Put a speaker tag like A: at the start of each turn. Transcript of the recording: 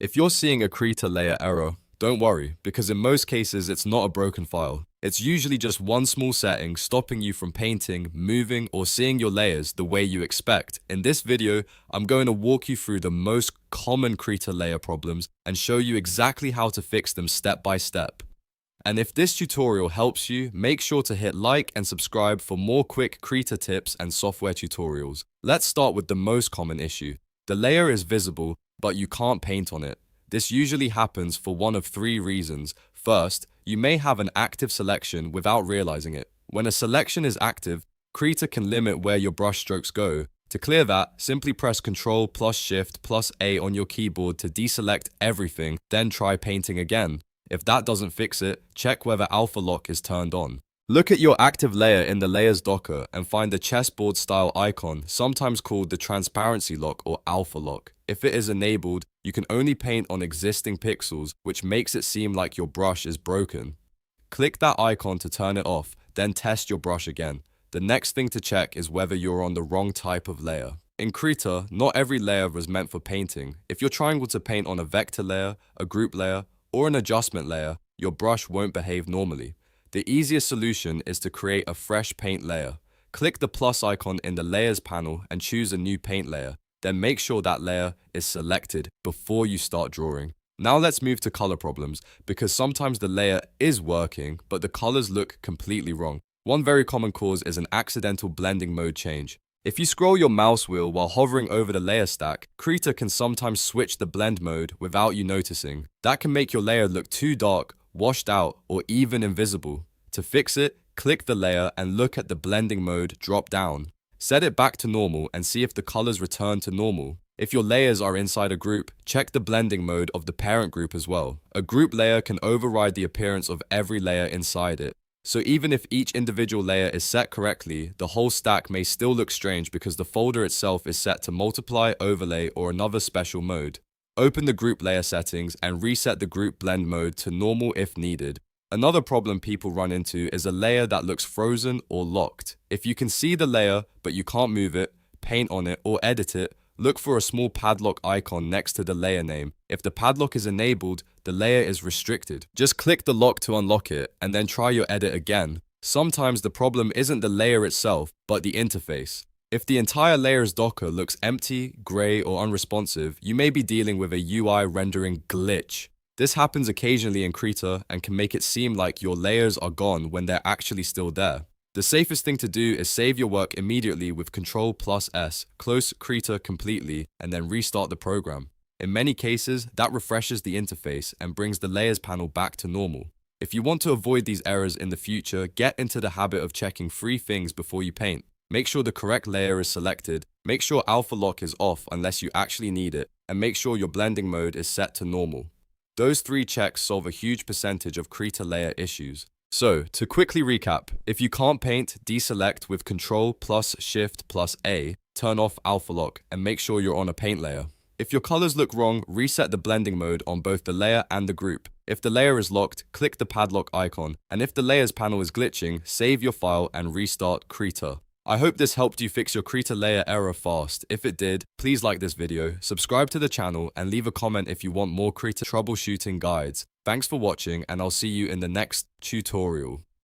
A: If you're seeing a Krita layer error, don't worry, because in most cases it's not a broken file. It's usually just one small setting stopping you from painting, moving, or seeing your layers the way you expect. In this video, I'm going to walk you through the most common Krita layer problems and show you exactly how to fix them step by step. And if this tutorial helps you, make sure to hit like and subscribe for more quick Krita tips and software tutorials. Let's start with the most common issue. The layer is visible, but you can't paint on it. This usually happens for one of three reasons. First, you may have an active selection without realizing it. When a selection is active, Krita can limit where your brush strokes go. To clear that, simply press Ctrl plus Shift plus A on your keyboard to deselect everything, then try painting again. If that doesn't fix it, check whether Alpha Lock is turned on. Look at your active layer in the Layers docker and find the chessboard style icon, sometimes called the Transparency Lock or Alpha Lock. If it is enabled, you can only paint on existing pixels, which makes it seem like your brush is broken. Click that icon to turn it off, then test your brush again. The next thing to check is whether you're on the wrong type of layer. In Krita, not every layer was meant for painting. If you're trying to paint on a vector layer, a group layer, or an adjustment layer, your brush won't behave normally. The easiest solution is to create a fresh paint layer. Click the plus icon in the Layers panel and choose a new paint layer. Then make sure that layer is selected before you start drawing. Now let's move to color problems, because sometimes the layer is working, but the colors look completely wrong. One very common cause is an accidental blending mode change. If you scroll your mouse wheel while hovering over the layer stack, Krita can sometimes switch the blend mode without you noticing. That can make your layer look too dark, washed out, or even invisible. To fix it, click the layer and look at the blending mode drop down. Set it back to normal and see if the colors return to normal. If your layers are inside a group, check the blending mode of the parent group as well. A group layer can override the appearance of every layer inside it. So even if each individual layer is set correctly, the whole stack may still look strange because the folder itself is set to multiply, overlay, or another special mode. Open the group layer settings and reset the group blend mode to normal if needed. Another problem people run into is a layer that looks frozen or locked. If you can see the layer but you can't move it, paint on it, or edit it, look for a small padlock icon next to the layer name. If the padlock is enabled, the layer is restricted. Just click the lock to unlock it and then try your edit again. Sometimes the problem isn't the layer itself, but the interface. If the entire layer's docker looks empty, gray, or unresponsive, you may be dealing with a UI rendering glitch. This happens occasionally in Krita and can make it seem like your layers are gone when they're actually still there. The safest thing to do is save your work immediately with Ctrl plus S, close Krita completely, and then restart the program. In many cases, that refreshes the interface and brings the Layers panel back to normal. If you want to avoid these errors in the future, get into the habit of checking 3 things before you paint. Make sure the correct layer is selected, make sure Alpha Lock is off unless you actually need it, and make sure your blending mode is set to normal. Those 3 checks solve a huge percentage of Krita layer issues. So, to quickly recap, if you can't paint, deselect with Ctrl plus Shift plus A, turn off Alpha Lock, and make sure you're on a paint layer. If your colors look wrong, reset the blending mode on both the layer and the group. If the layer is locked, click the padlock icon, and if the Layers panel is glitching, save your file and restart Krita. I hope this helped you fix your Krita layer error fast. If it did, please like this video, subscribe to the channel, and leave a comment if you want more Krita troubleshooting guides. Thanks for watching, and I'll see you in the next tutorial.